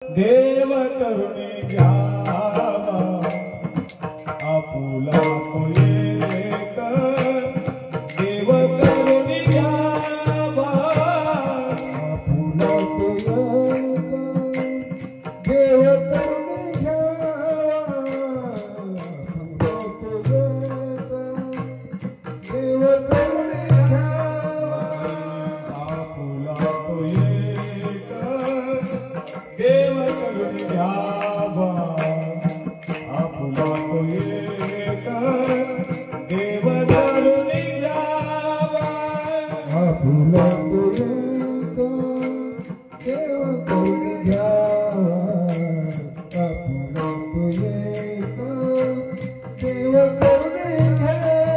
देव करुणे घ्यावा आपुला तो एक देव करुणे घ्यावा आपुला तो एक देव करुणे घ्यावा आपुला तो एक देव करुणे घ्यावा आपुला तो एक देव करुणे घ्यावा आपुला तो एक देव करुणे घ्यावा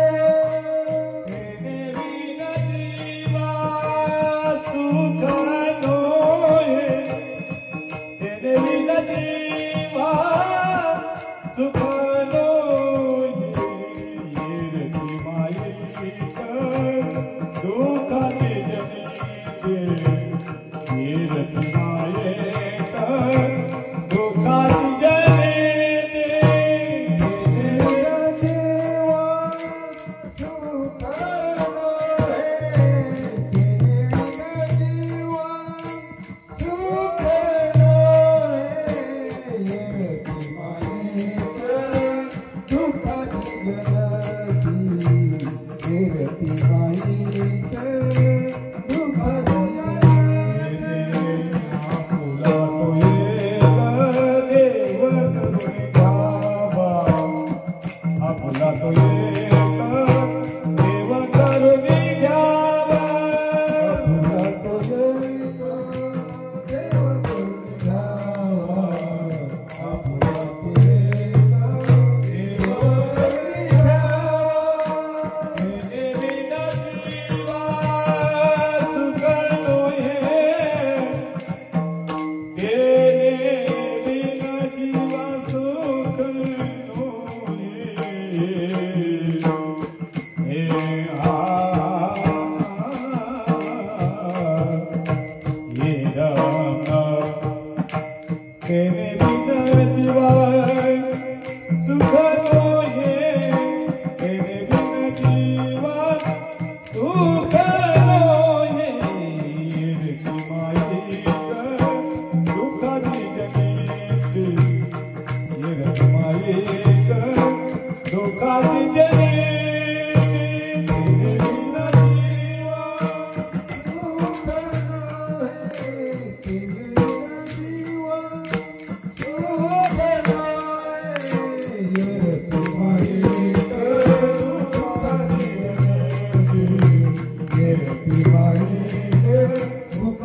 आपुला तो एक देव करुणे घ्यावा आपुला तो एक देव करुणे घ्यावा देवी जीवा सुख नोहे देवीला जीवा सुख नोहे येरती मायेक दुःखाचे जनीते येरती मायेक दुःखाची जनीते देवीला जीवा सुख नोहे देवीला जीवा सुख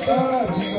God.